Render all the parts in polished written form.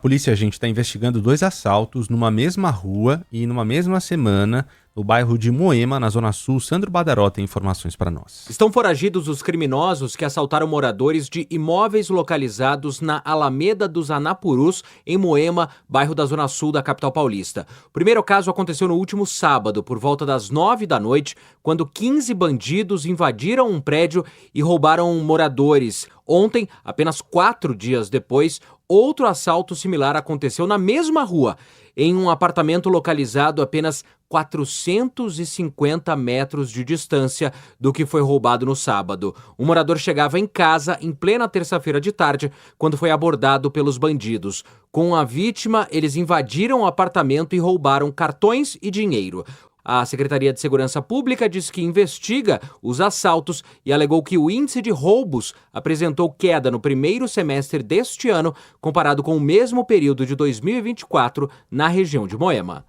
Polícia, a gente está investigando 2 assaltos numa mesma rua e numa mesma semana no bairro de Moema, na Zona Sul. Sandro Badaró tem informações para nós. Estão foragidos os criminosos que assaltaram moradores de imóveis localizados na Alameda dos Anapurus, em Moema, bairro da Zona Sul da capital paulista. O primeiro caso aconteceu no último sábado, por volta das 9 da noite, quando 15 bandidos invadiram um prédio e roubaram moradores. Ontem, apenas 4 dias depois, outro assalto similar aconteceu na mesma rua, em um apartamento localizado a apenas 450 metros de distância do que foi roubado no sábado. O morador chegava em casa em plena terça-feira de tarde, quando foi abordado pelos bandidos. Com a vítima, eles invadiram o apartamento e roubaram cartões e dinheiro. A Secretaria de Segurança Pública diz que investiga os assaltos e alegou que o índice de roubos apresentou queda no primeiro semestre deste ano, comparado com o mesmo período de 2024 na região de Moema.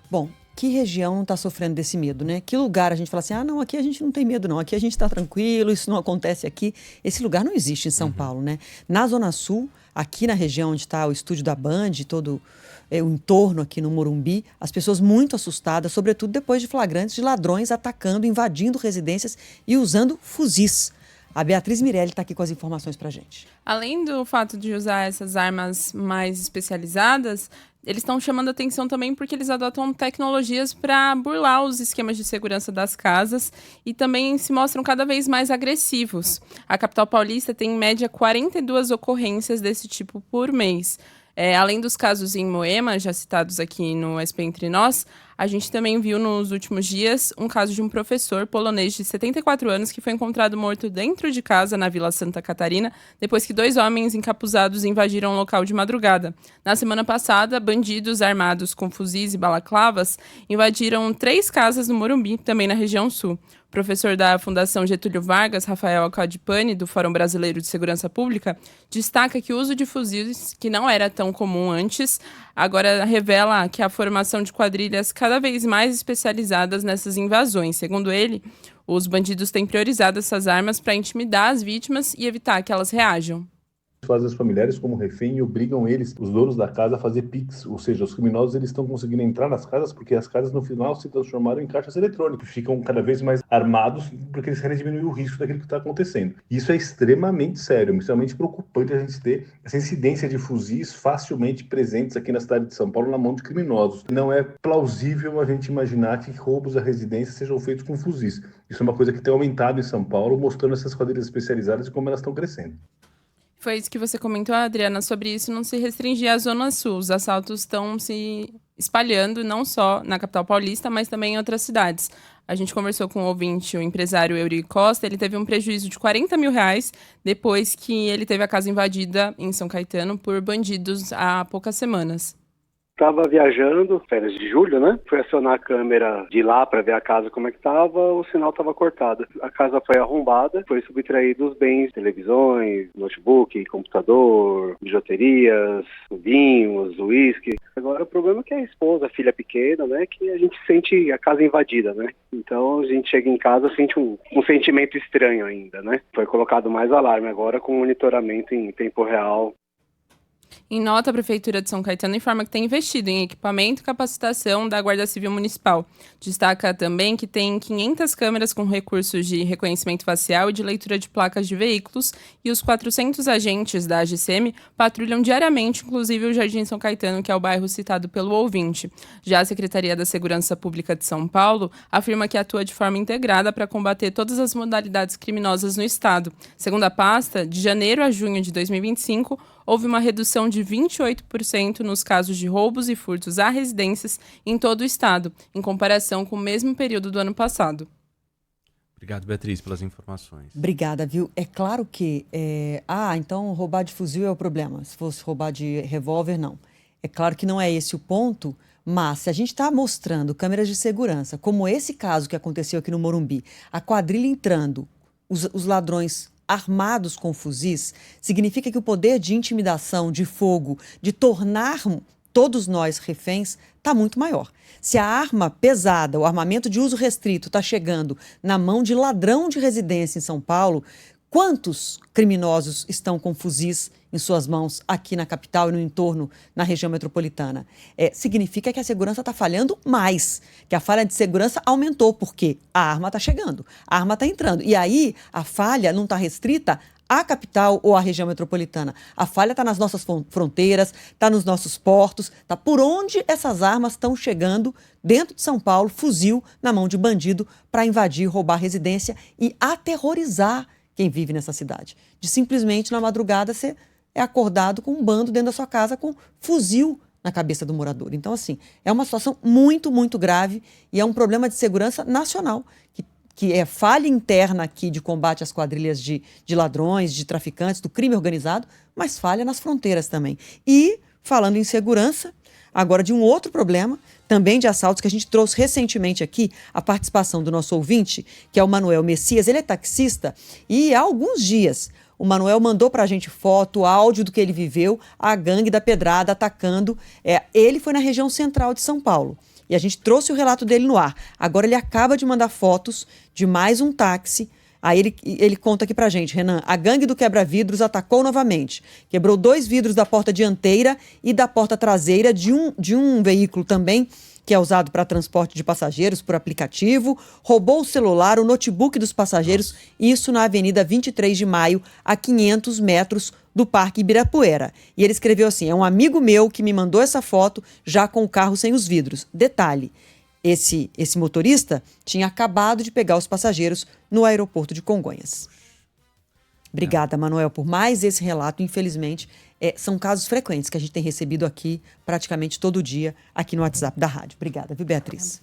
Bom, que região não está sofrendo desse medo, né? Que lugar a gente fala assim, não, aqui a gente não tem medo não, aqui a gente está tranquilo, isso não acontece aqui. Esse lugar não existe em São Paulo, né? Na Zona Sul, aqui na região onde está o estúdio da Band, todo o entorno aqui no Morumbi, as pessoas muito assustadas, sobretudo depois de flagrantes de ladrões atacando, invadindo residências e usando fuzis. A Beatriz Mirelli está aqui com as informações para a gente. Além do fato de usar essas armas mais especializadas, eles estão chamando atenção também porque eles adotam tecnologias para burlar os esquemas de segurança das casas e também se mostram cada vez mais agressivos. A capital paulista tem, em média, 42 ocorrências desse tipo por mês. Além dos casos em Moema, já citados aqui no SP Entre Nós, a gente também viu nos últimos dias um caso de um professor polonês de 74 anos que foi encontrado morto dentro de casa na Vila Santa Catarina, depois que 2 homens encapuzados invadiram o local de madrugada. Na semana passada, bandidos armados com fuzis e balaclavas invadiram 3 casas no Morumbi, também na região sul. O professor da Fundação Getúlio Vargas, Rafael Alcadipani, do Fórum Brasileiro de Segurança Pública, destaca que o uso de fuzis, que não era tão comum antes, agora revela que a formação de quadrilhas cada vez mais especializadas nessas invasões. Segundo ele, os bandidos têm priorizado essas armas para intimidar as vítimas e evitar que elas reajam. Fazem os familiares como refém e obrigam eles, os donos da casa, a fazer Pix, ou seja, os criminosos eles estão conseguindo entrar nas casas porque as casas no final se transformaram em caixas eletrônicos, ficam cada vez mais armados porque eles querem diminuir o risco daquilo que está acontecendo. Isso é extremamente sério, extremamente preocupante a gente ter essa incidência de fuzis facilmente presentes aqui na cidade de São Paulo na mão de criminosos. Não é plausível a gente imaginar que roubos à residência sejam feitos com fuzis. Isso é uma coisa que tem aumentado em São Paulo, mostrando essas quadrilhas especializadas e como elas estão crescendo. Foi isso que você comentou, Adriana, sobre isso não se restringir à Zona Sul. Os assaltos estão se espalhando não só na capital paulista, mas também em outras cidades. A gente conversou com o ouvinte, o empresário Eury Costa. Ele teve um prejuízo de R$40 mil depois que ele teve a casa invadida em São Caetano por bandidos há poucas semanas. Estava viajando, férias de julho, né? Fui acionar a câmera de lá para ver a casa como é que estava, o sinal estava cortado. A casa foi arrombada, foi subtraído os bens, televisões, notebook, computador, bijuterias, vinhos, uísque. Agora o problema é que a esposa, a filha pequena, né? Que a gente sente a casa invadida, né? Então a gente chega em casa, sente um sentimento estranho ainda, né? Foi colocado mais alarme agora com monitoramento em tempo real. Em nota, a Prefeitura de São Caetano informa que tem investido em equipamento e capacitação da Guarda Civil Municipal. Destaca também que tem 500 câmeras com recursos de reconhecimento facial e de leitura de placas de veículos e os 400 agentes da AGCM patrulham diariamente, inclusive o Jardim São Caetano, que é o bairro citado pelo ouvinte. Já a Secretaria da Segurança Pública de São Paulo afirma que atua de forma integrada para combater todas as modalidades criminosas no estado. Segundo a pasta, de janeiro a junho de 2025, houve uma redução de 28% nos casos de roubos e furtos a residências em todo o estado, em comparação com o mesmo período do ano passado. Obrigado, Beatriz, pelas informações. Obrigada, viu? É claro que... então roubar de fuzil é o problema. Se fosse roubar de revólver, não. É claro que não é esse o ponto, mas se a gente está mostrando câmeras de segurança, como esse caso que aconteceu aqui no Morumbi, a quadrilha entrando, os ladrões armados com fuzis, significa que o poder de intimidação, de fogo, de tornar todos nós reféns, está muito maior. Se a arma pesada, o armamento de uso restrito está chegando na mão de ladrão de residência em São Paulo, Quantos criminosos estão com fuzis em suas mãos aqui na capital e no entorno, na região metropolitana? Significa que a segurança está falhando mais, que a falha de segurança aumentou, porque a arma está chegando, a arma está entrando. E aí a falha não está restrita à capital ou à região metropolitana. A falha está nas nossas fronteiras, está nos nossos portos, está por onde essas armas estão chegando dentro de São Paulo, fuzil na mão de bandido para invadir, roubar residência e aterrorizar quem vive nessa cidade. De simplesmente na madrugada você é acordado com um bando dentro da sua casa com fuzil na cabeça do morador. Então, assim, é uma situação muito, muito grave e é um problema de segurança nacional, que é falha interna aqui de combate às quadrilhas de ladrões, de traficantes, do crime organizado, mas falha nas fronteiras também. E, falando em segurança, agora de um outro problema, também de assaltos, que a gente trouxe recentemente aqui, a participação do nosso ouvinte, que é o Manuel Messias. Ele é taxista e há alguns dias o Manuel mandou para a gente foto, áudio do que ele viveu, a gangue da Pedrada atacando. Ele foi na região central de São Paulo. E a gente trouxe o relato dele no ar. Agora ele acaba de mandar fotos de mais um táxi. Aí ele conta aqui pra gente: Renan, a gangue do quebra-vidros atacou novamente. Quebrou 2 vidros da porta dianteira e da porta traseira de um veículo também, que é usado para transporte de passageiros por aplicativo. Roubou o celular, o notebook dos passageiros, isso na Avenida 23 de Maio, a 500 metros do Parque Ibirapuera. E ele escreveu assim: é um amigo meu que me mandou essa foto já com o carro sem os vidros. Detalhe, esse motorista tinha acabado de pegar os passageiros no aeroporto de Congonhas. Obrigada, Manuel, por mais esse relato. Infelizmente, são casos frequentes que a gente tem recebido aqui praticamente todo dia aqui no WhatsApp da rádio. Obrigada, viu, Beatriz?